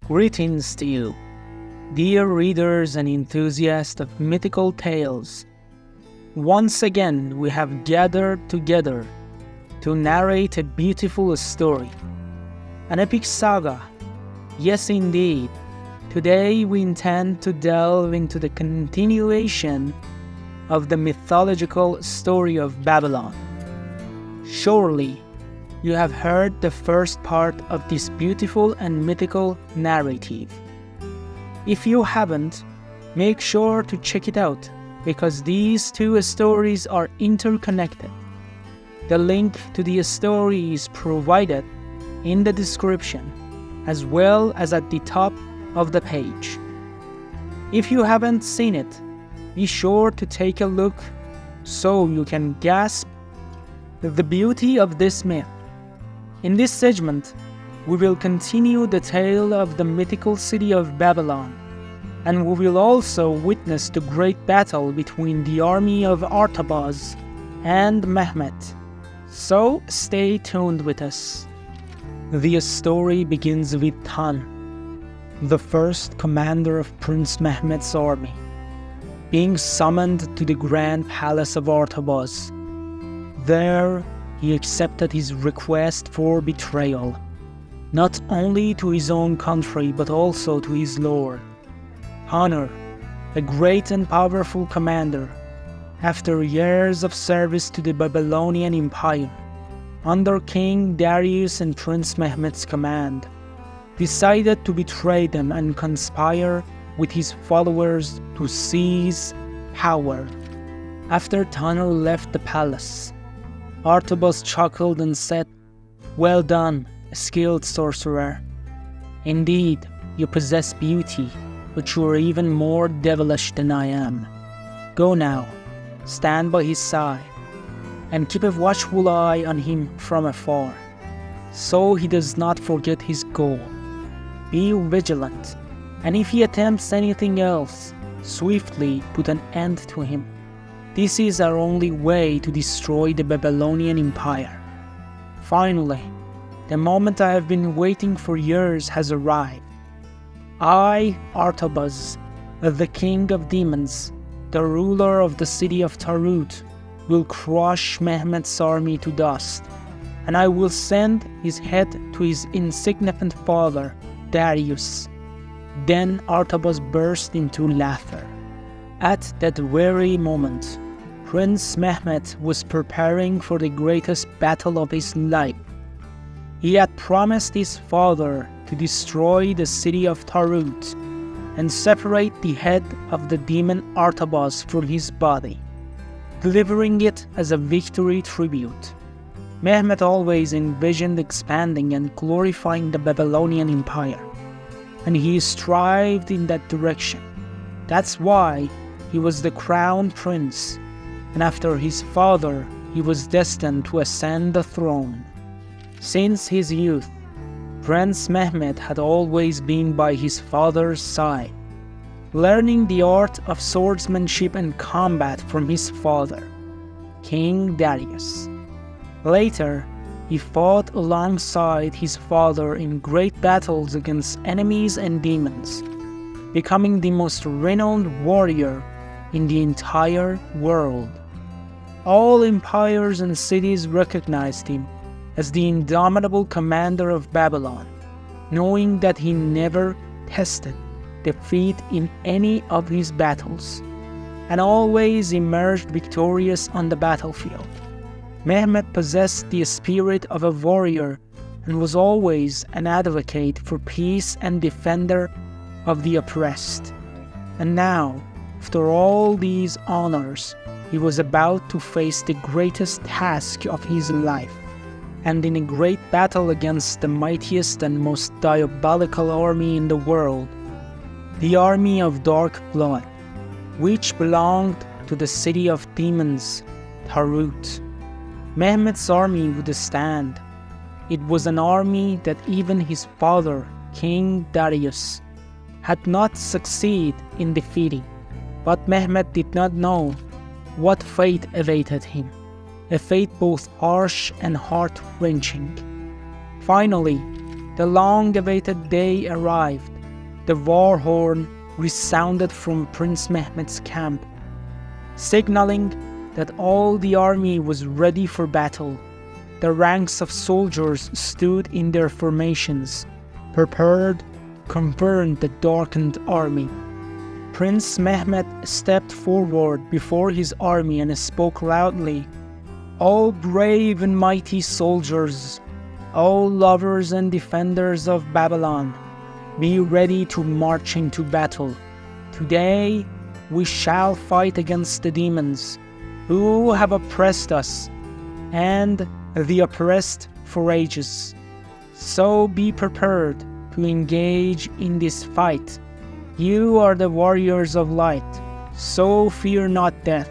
Greetings to you, dear readers and enthusiasts of mythical tales. Once again, we have gathered together to narrate a beautiful story, an epic saga. Yes, indeed. Today we intend to delve into the continuation of the mythological story of Babylon. Surely, you have heard the first part of this beautiful and mythical narrative. If you haven't, make sure to check it out because these two stories are interconnected. The link to the story is provided in the description as well as at the top of the page. If you haven't seen it, be sure to take a look so you can grasp the beauty of this myth. In this segment, we will continue the tale of the mythical city of Babylon, and we will also witness the great battle between the army of Artabaz and Mehmet. So stay tuned with us. The story begins with Tan, the first commander of Prince Mehmet's army, being summoned to the grand palace of Artabaz. There, he accepted his request for betrayal, not only to his own country but also to his lord. Honor, a great and powerful commander, after years of service to the Babylonian Empire, under King Darius and Prince Mehmet's command, decided to betray them and conspire with his followers to seize power. After Tanner left the palace, Artabaz chuckled and said, "Well done, skilled sorcerer. Indeed, you possess beauty, but you are even more devilish than I am. Go now, stand by his side, and keep a watchful eye on him from afar, so he does not forget his goal. Be vigilant, and if he attempts anything else, swiftly put an end to him. This is our only way to destroy the Babylonian Empire. Finally, the moment I have been waiting for years has arrived. I, Artabaz, the king of demons, the ruler of the city of Tarut, will crush Mehmet's army to dust, and I will send his head to his insignificant father, Darius." Then Artabaz burst into laughter. At that very moment, Prince Mehmet was preparing for the greatest battle of his life. He had promised his father to destroy the city of Tarut and separate the head of the demon Artabaz from his body, delivering it as a victory tribute. Mehmet always envisioned expanding and glorifying the Babylonian Empire, and he strived in that direction. That's why he was the crown prince, and after his father, he was destined to ascend the throne. Since his youth, Prince Mehmet had always been by his father's side, learning the art of swordsmanship and combat from his father, King Darius. Later, he fought alongside his father in great battles against enemies and demons, becoming the most renowned warrior in the entire world. All empires and cities recognized him as the indomitable commander of Babylon, knowing that he never tested defeat in any of his battles, and always emerged victorious on the battlefield. Mehmet possessed the spirit of a warrior and was always an advocate for peace and defender of the oppressed. And now, after all these honors, he was about to face the greatest task of his life, and in a great battle against the mightiest and most diabolical army in the world, the army of dark blood, which belonged to the city of demons, Tarut. Mehmet's army would stand. It was an army that even his father, King Darius, had not succeeded in defeating. But Mehmet did not know what fate awaited him, a fate both harsh and heart-wrenching. Finally, the long-awaited day arrived, the war horn resounded from Prince Mehmet's camp, signaling that all the army was ready for battle. The ranks of soldiers stood in their formations, prepared to confront the darkened army. Prince Mehmet stepped forward before his army and spoke loudly, "All brave and mighty soldiers, all lovers and defenders of Babylon, be ready to march into battle. Today we shall fight against the demons who have oppressed us and the oppressed for ages. So be prepared to engage in this fight. You are the warriors of light, so fear not death,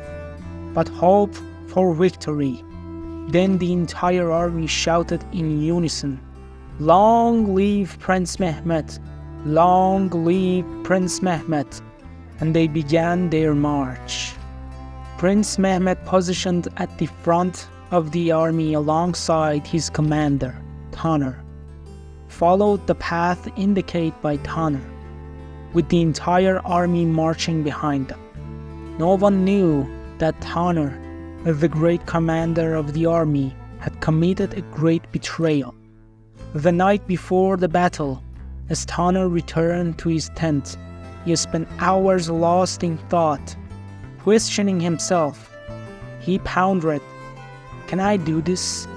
but hope for victory." Then the entire army shouted in unison, "Long live Prince Mehmet! Long live Prince Mehmet!" And they began their march. Prince Mehmet positioned at the front of the army alongside his commander, Taner, followed the path indicated by Taner, with the entire army marching behind them. No one knew that Taner, the great commander of the army, had committed a great betrayal. The night before the battle, as Taner returned to his tent, he spent hours lost in thought, questioning himself. He pondered, "Can I do this?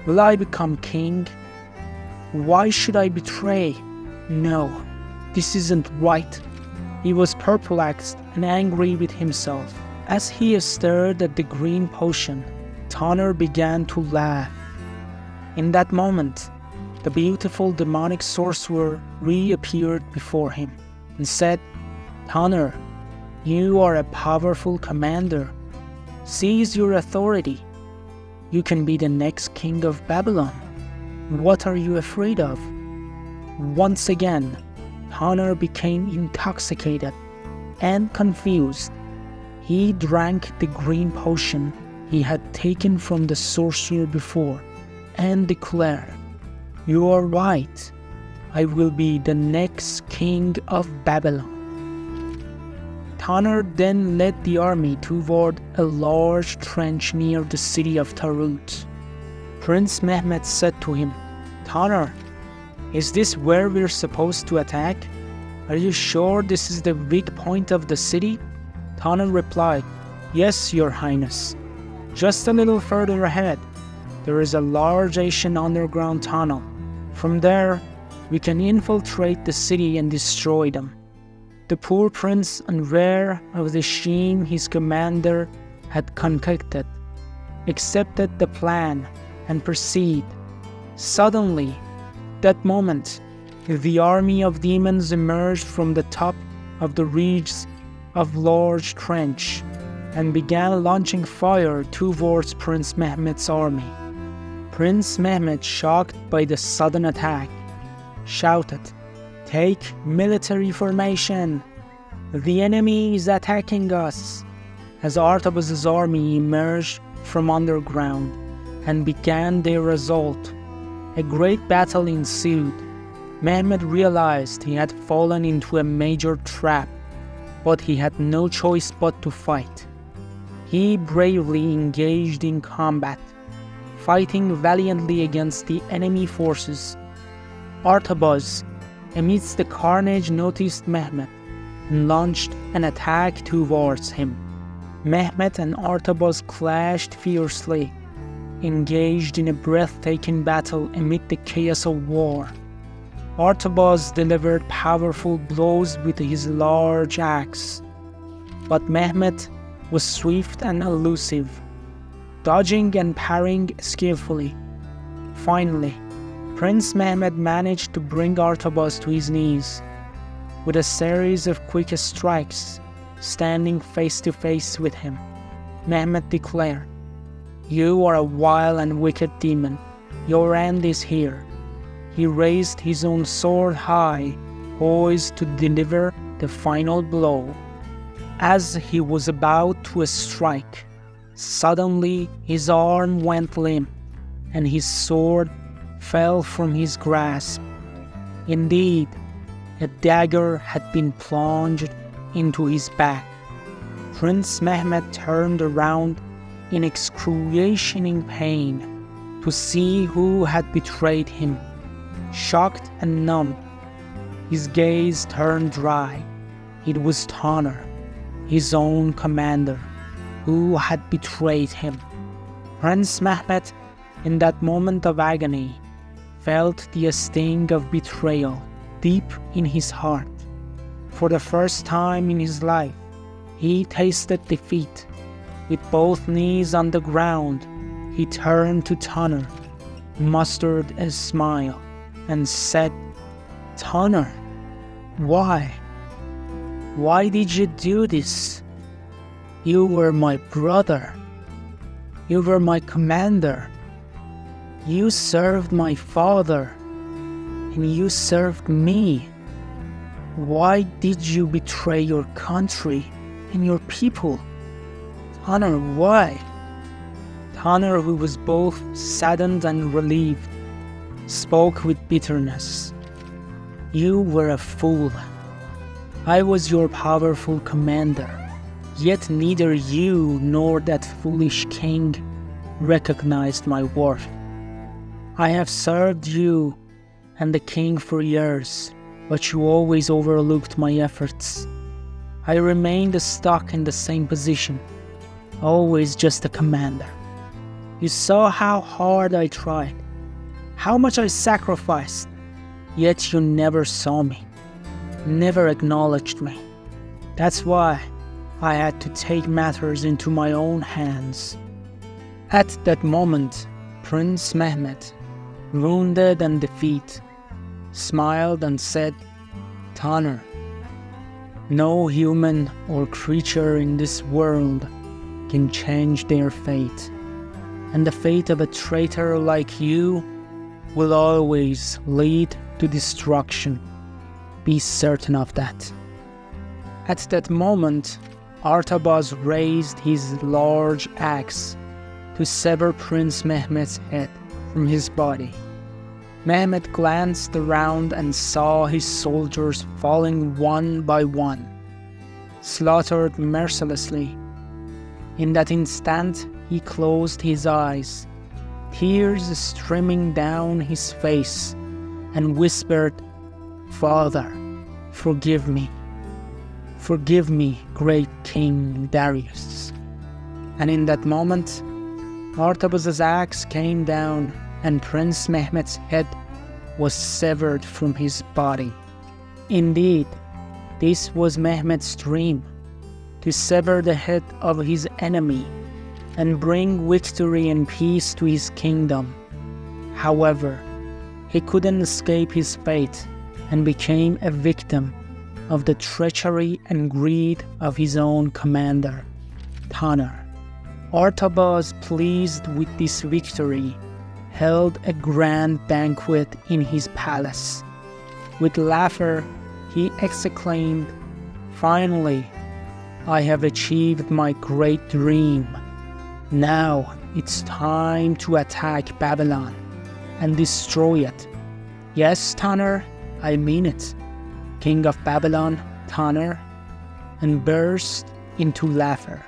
Will I become king? Why should I betray? No, this isn't right." He was perplexed and angry with himself. As he stared at the green potion, Taner began to laugh. In that moment, the beautiful demonic sorcerer reappeared before him and said, "Taner, you are a powerful commander. Seize your authority. You can be the next king of Babylon. What are you afraid of?" Once again, Taner became intoxicated and confused. He drank the green potion he had taken from the sorcerer before and declared, "You are right. I will be the next king of Babylon." Taner then led the army toward a large trench near the city of Tarut. Prince Mehmet said to him, "Taner, is this where we're supposed to attack? Are you sure this is the weak point of the city?" Taner replied, "Yes, Your Highness. Just a little further ahead, there is a large ancient underground tunnel. From there, we can infiltrate the city and destroy them." The poor prince, unaware of the scheme his commander had concocted, accepted the plan and proceeded. Suddenly, that moment, the army of demons emerged from the top of the ridge of large trench and began launching fire towards Prince Mehmet's army. Prince Mehmet, shocked by the sudden attack, shouted, "Take military formation! The enemy is attacking us!" As Artabaz's army emerged from underground and began their assault, a great battle ensued. Mehmet realized he had fallen into a major trap, but he had no choice but to fight. He bravely engaged in combat, fighting valiantly against the enemy forces. Artabaz, amidst the carnage, noticed Mehmet and launched an attack towards him. Mehmet and Artabaz clashed fiercely, engaged in a breathtaking battle amid the chaos of war. Artabaz delivered powerful blows with his large axe, but Mehmet was swift and elusive, dodging and parrying skillfully. Finally, Prince Mehmet managed to bring Artabaz to his knees. With a series of quick strikes, standing face to face with him, Mehmet declared, "You are a vile and wicked demon. Your end is here." He raised his own sword high, poised to deliver the final blow. As he was about to strike, suddenly his arm went limp, and his sword fell from his grasp. Indeed, A dagger had been plunged into his back. Prince Mehmet turned around in excruciating pain to see who had betrayed him. Shocked and numb, his gaze turned dry. It was Taner, his own commander, who had betrayed him. Prince Mehmet, in that moment of agony, felt the sting of betrayal deep in his heart. For the first time in his life, he tasted defeat. With both knees on the ground, he turned to Taner, mustered a smile, and said, "Taner, why? Why did you do this? You were my brother. You were my commander. You served my father, and you served me. Why did you betray your country and your people? Taner, why?" Taner, who was both saddened and relieved, spoke with bitterness. "You were a fool. I was your powerful commander, yet neither you nor that foolish king recognized my worth. I have served you and the king for years, but you always overlooked my efforts. I remained stuck in the same position, always just a commander. You saw how hard I tried, how much I sacrificed, yet you never saw me, never acknowledged me. That's why I had to take matters into my own hands." At that moment, Prince Mehmet, wounded and defeated, smiled and said, "Taner, no human or creature in this world can change their fate, and the fate of a traitor like you will always lead to destruction. Be certain of that." At that moment, Artabaz raised his large axe to sever Prince Mehmet's head from his body. Mehmet glanced around and saw his soldiers falling one by one, slaughtered mercilessly. In that instant, he closed his eyes, tears streaming down his face, and whispered, "Father, forgive me. Forgive me, great King Darius." And in that moment, Artabaz's axe came down, and Prince Mehmet's head was severed from his body. Indeed, this was Mehmet's dream, to sever the head of his enemy and bring victory and peace to his kingdom. However, he couldn't escape his fate and became a victim of the treachery and greed of his own commander, Taner. Artabaz, pleased with this victory, held a grand banquet in his palace. With laughter, he exclaimed, "Finally, I have achieved my great dream. Now it's time to attack Babylon and destroy it. Yes, Taner, I mean it, King of Babylon, Taner," and burst into laughter.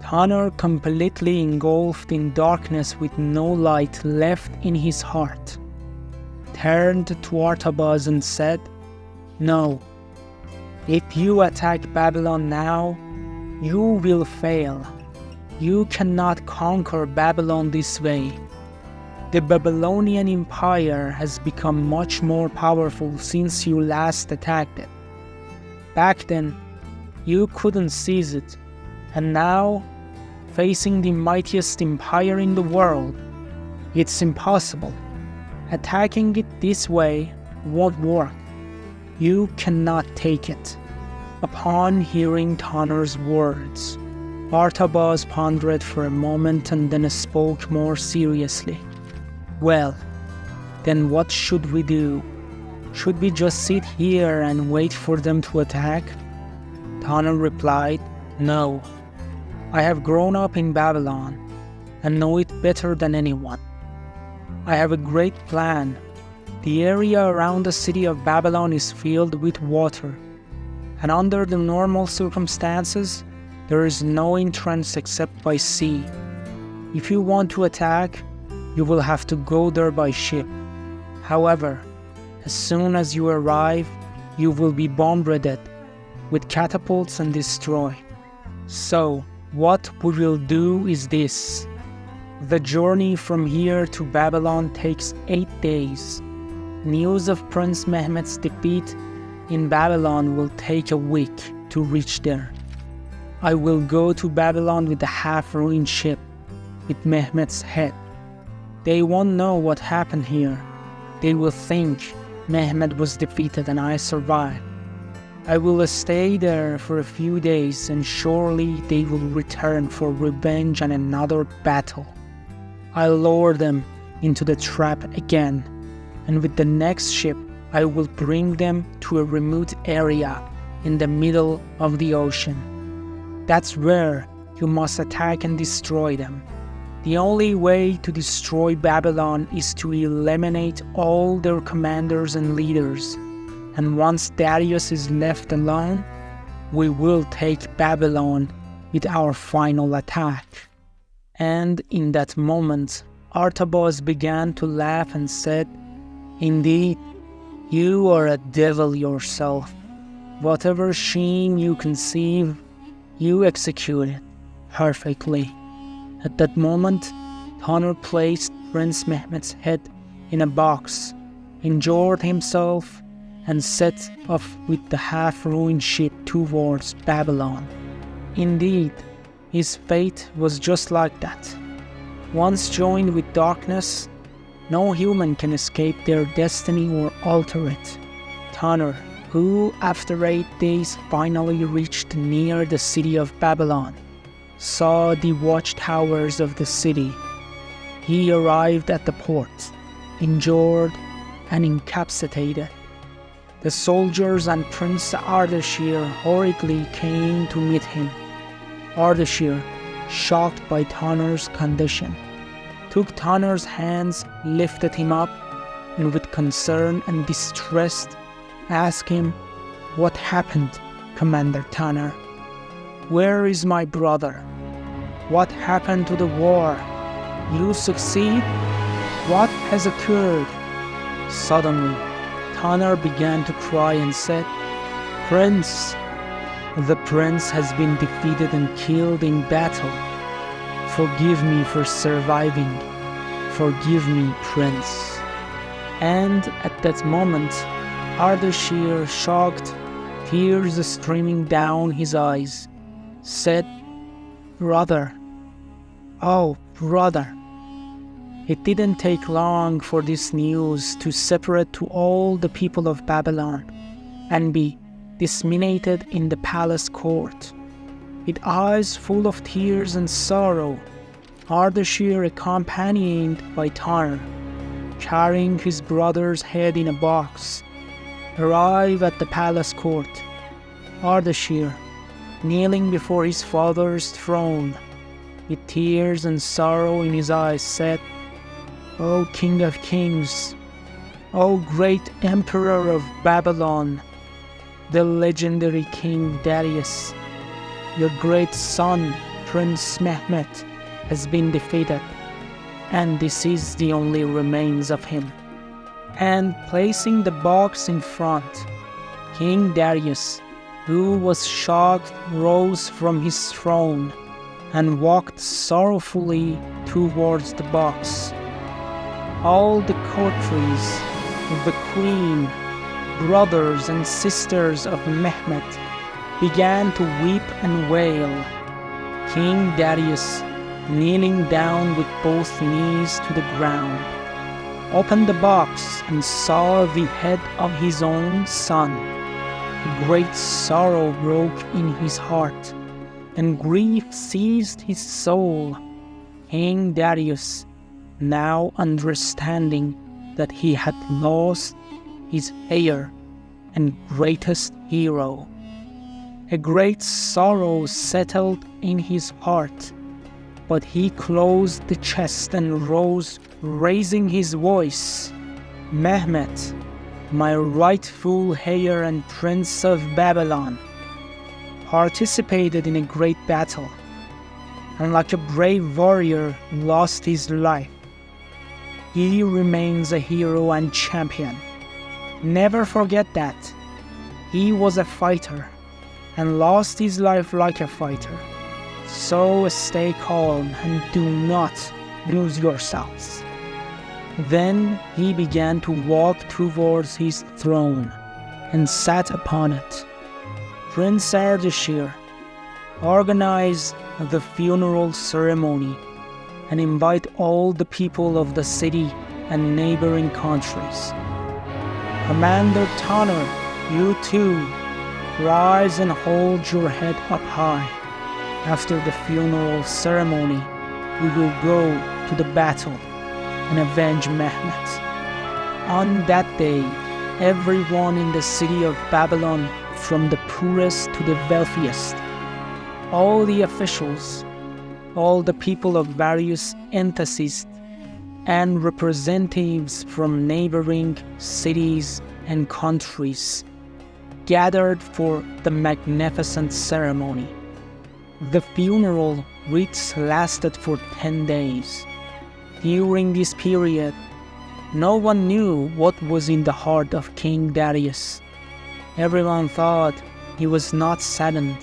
Taner, completely engulfed in darkness with no light left in his heart, turned to Artabaz and said, "No, if you attack Babylon now, you will fail. You cannot conquer Babylon this way. The Babylonian Empire has become much more powerful since you last attacked it. Back then, you couldn't seize it, and now, facing the mightiest empire in the world, it's impossible. Attacking it this way won't work. You cannot take it." Upon hearing Taner's words, Artabaz pondered for a moment and then spoke more seriously. "Well, then what should we do? Should we just sit here and wait for them to attack?" Taner replied, "No. I have grown up in Babylon and know it better than anyone. I have a great plan, The area around the city of Babylon is filled with water, and under the normal circumstances, there is no entrance except by sea. If you want to attack, you will have to go there by ship. However, as soon as you arrive, you will be bombarded with catapults and destroyed. So, what we will do is this. The journey from here to Babylon takes 8 days. News of Prince Mehmet's defeat in Babylon will take a week to reach there. I will go to Babylon with the half-ruined ship, with Mehmet's head. They won't know what happened here. They will think Mehmet was defeated and I survived. I will stay there for a few days and surely they will return for revenge and another battle. I'll lure them into the trap again, and with the next ship, I will bring them to a remote area in the middle of the ocean. That's where you must attack and destroy them. The only way to destroy Babylon is to eliminate all their commanders and leaders. And once Darius is left alone, we will take Babylon with our final attack. And in that moment, Artabaz began to laugh and said, "Indeed, you are a devil yourself. Whatever scheme you conceive, you execute it perfectly." At that moment, Tanur placed Prince Mehmet's head in a box, injured himself, and set off with the half-ruined ship towards Babylon. Indeed, his fate was just like that. Once joined with darkness, no human can escape their destiny or alter it. Tanur, who after 8 days finally reached near the city of Babylon, saw the watchtowers of the city. He arrived at the port, injured and incapacitated. The soldiers and Prince Ardashir hurriedly came to meet him. Ardashir, shocked by Tanur's condition, took Tanur's hands, lifted him up, and with concern and distress asked him, "What happened, Commander Tanur? Where is my brother? What happened to the war? You succeed? What has occurred?" Suddenly, Tanur began to cry and said, "Prince, the prince has been defeated and killed in battle. Forgive me for surviving. Forgive me, Prince." And at that moment, Ardashir, shocked, tears streaming down his eyes, said, "Brother, oh brother." It didn't take long for this news to separate to all the people of Babylon and be disseminated in the palace court. With eyes full of tears and sorrow, Ardashir, accompanied by Tanur, carrying his brother's head in a box, arrived at the palace court. Ardashir, kneeling before his father's throne, with tears and sorrow in his eyes, said, "O King of Kings, O great Emperor of Babylon, the legendary King Darius, your great son, Prince Mehmet, has been defeated, and this is the only remains of him." And placing the box in front, King Darius, who was shocked, rose from his throne and walked sorrowfully towards the box. All the courtiers, the queen, brothers and sisters of Mehmet began to weep and wail. King Darius, kneeling down with both knees to the ground, opened the box and saw the head of his own son. Great sorrow broke in his heart, and grief seized his soul. King Darius, now understanding that he had lost his heir and greatest hero, a great sorrow settled in his heart, but he closed the chest and rose, raising his voice. Mehmet, my rightful heir and prince of Babylon, participated in a great battle, and like a brave warrior lost his life. He remains a hero and champion. Never forget that. He was a fighter and lost his life like a fighter. So stay calm and do not lose yourselves. Then he began to walk towards his throne and sat upon it. Prince Ardashir organized the funeral ceremony and invite all the people of the city and neighboring countries. Commander Tanner, you too, rise and hold your head up high. After the funeral ceremony, we will go to the battle and avenge Mehmet. On that day, everyone in the city of Babylon, from the poorest to the wealthiest, all the officials, all the people of various entities, and representatives from neighboring cities and countries gathered for the magnificent ceremony. The funeral rites lasted for 10 days. During this period, no one knew what was in the heart of King Darius. Everyone thought he was not saddened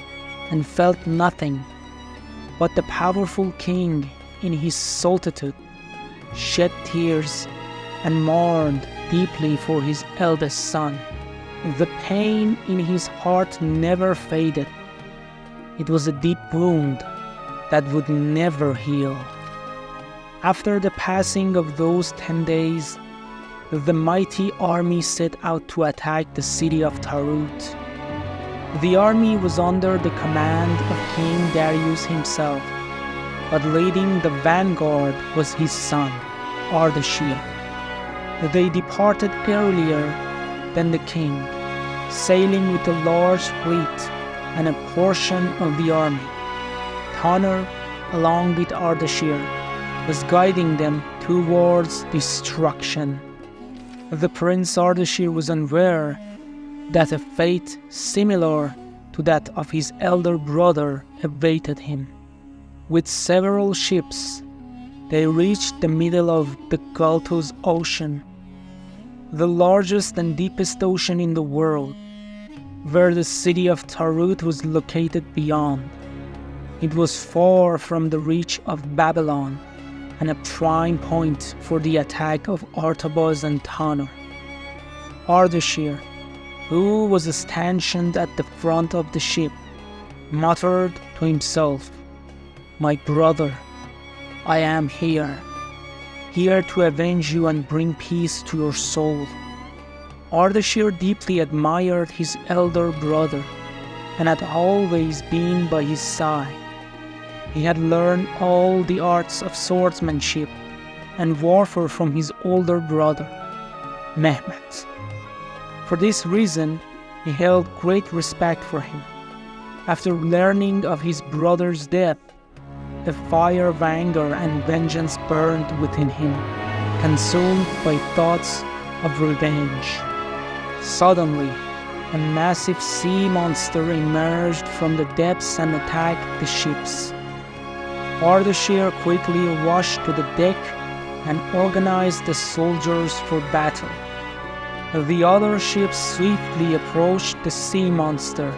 and felt nothing. But the powerful king, in his solitude, shed tears and mourned deeply for his eldest son. The pain in his heart never faded. It was a deep wound that would never heal. After the passing of those 10 days, the mighty army set out to attack the city of Tarut. The army was under the command of King Darius himself, but leading the vanguard was his son, Ardashir. They departed earlier than the king, sailing with a large fleet and a portion of the army. Tanner, along with Ardashir, was guiding them towards destruction. The Prince Ardashir was unaware that a fate similar to that of his elder brother awaited him. With several ships, they reached the middle of the Galtos Ocean, the largest and deepest ocean in the world, where the city of Tarut was located beyond. It was far from the reach of Babylon and a prime point for the attack of Artabaz and Tanner. Ardashir, who was stationed at the front of the ship, muttered to himself, "My brother, I am here to avenge you and bring peace to your soul." Ardashir deeply admired his elder brother and had always been by his side. He had learned all the arts of swordsmanship and warfare from his older brother, Mehmet. For this reason, he held great respect for him. After learning of his brother's death, a fire of anger and vengeance burned within him, consumed by thoughts of revenge. Suddenly, a massive sea monster emerged from the depths and attacked the ships. Ardashir quickly rushed to the deck and organized the soldiers for battle. The other ships swiftly approached the sea monster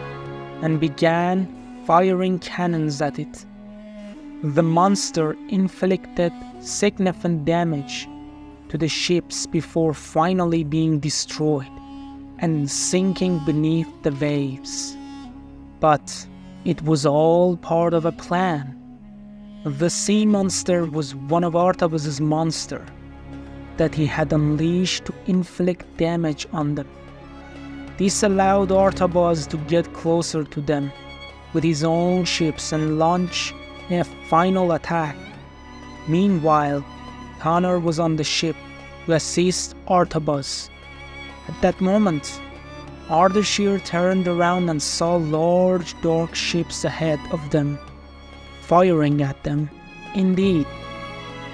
and began firing cannons at it. The monster inflicted significant damage to the ships before finally being destroyed and sinking beneath the waves. But it was all part of a plan. The sea monster was one of Artabaz's monsters that he had unleashed to inflict damage on them. This allowed Artabaz to get closer to them with his own ships and launch a final attack. Meanwhile, Tanner was on the ship to assist Artabaz. At that moment, Ardashir turned around and saw large dark ships ahead of them, firing at them. Indeed,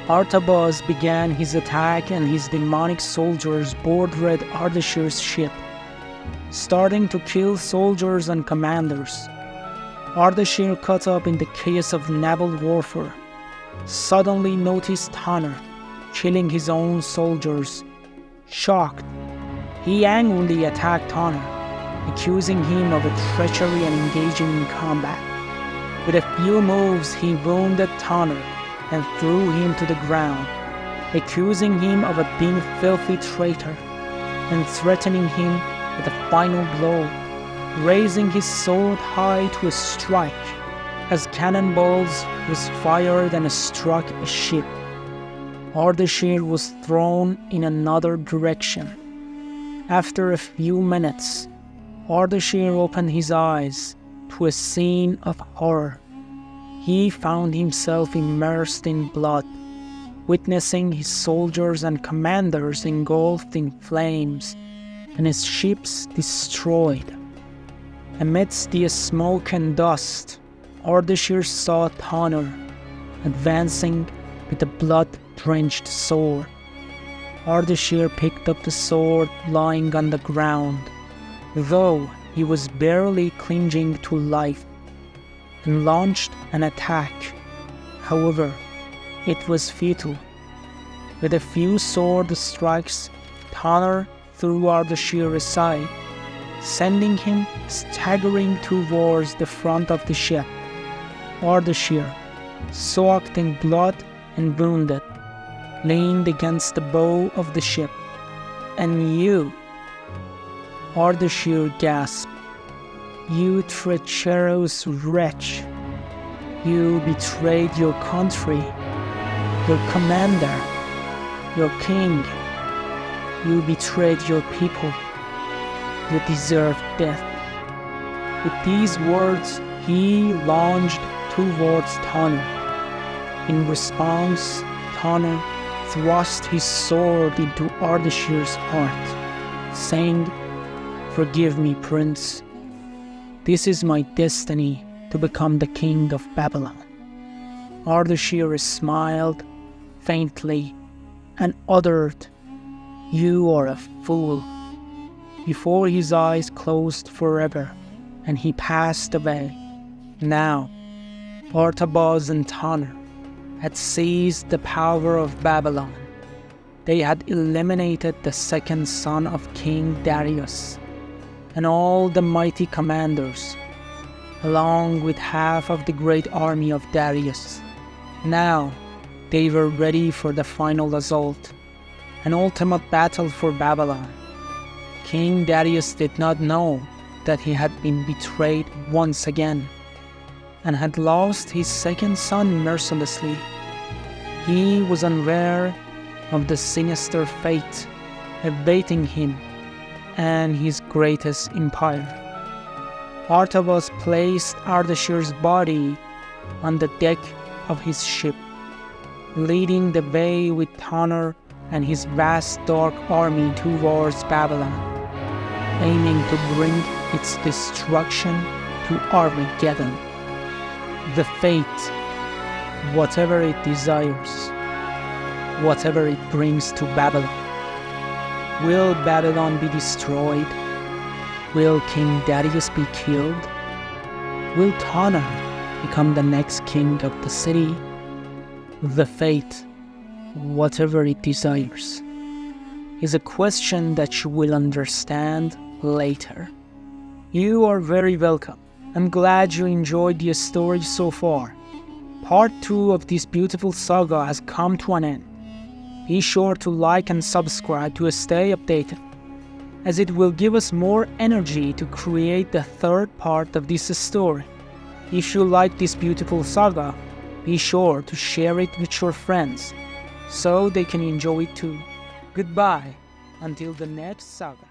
Artabaz began his attack and his demonic soldiers boarded Ardashir's ship, starting to kill soldiers and commanders. Ardashir, caught up in the chaos of naval warfare, suddenly noticed Tanner killing his own soldiers. Shocked, he angrily attacked Tanner, accusing him of treachery and engaging in combat. With a few moves, he wounded Tanner and threw him to the ground, accusing him of being a filthy traitor and threatening him with a final blow, raising his sword high to strike as cannonballs was fired and struck a ship. Ardashir was thrown in another direction. After a few minutes, Ardashir opened his eyes to a scene of horror. He found himself immersed in blood, witnessing his soldiers and commanders engulfed in flames and his ships destroyed. Amidst the smoke and dust, Ardashir saw Tanner advancing with a blood-drenched sword. Ardashir picked up the sword lying on the ground, though he was barely clinging to life, and launched an attack. However, it was futile. With a few sword strikes, Tanner threw Ardashir aside, sending him staggering towards the front of the ship. Ardashir, soaked in blood and wounded, leaned against the bow of the ship. "And you," Ardashir gasped, "you treacherous wretch, you betrayed your country, your commander, your king. You betrayed your people. You deserve death." With these words, he lunged towards Tanner. In response, Tanner thrust his sword into Ardashir's heart, saying, "Forgive me, Prince. This is my destiny to become the king of Babylon." Ardashir smiled faintly and uttered, "You are a fool," before his eyes closed forever and he passed away. Now, Artabaz and Tanner had seized the power of Babylon. They had eliminated the second son of King Darius and all the mighty commanders, along with half of the great army of Darius. Now, they were ready for the final assault, an ultimate battle for Babylon. King Darius did not know that he had been betrayed once again, and had lost his second son mercilessly. He was unaware of the sinister fate awaiting him and his greatest empire. Artabaz placed Ardashir's body on the deck of his ship, leading the way with Tanner and his vast dark army towards Babylon, aiming to bring its destruction to Armageddon. The fate, whatever it desires, whatever it brings to Babylon. Will Babylon be destroyed? Will King Darius be killed? Will Tanner become the next king of the city? The fate, whatever it desires, is a question that you will understand later. You are very welcome. I'm glad you enjoyed the story so far. Part 2 of this beautiful saga has come to an end. Be sure to like and subscribe to stay updated, as it will give us more energy to create the third part of this story. If you like this beautiful saga, be sure to share it with your friends so they can enjoy it too. Goodbye until the next saga.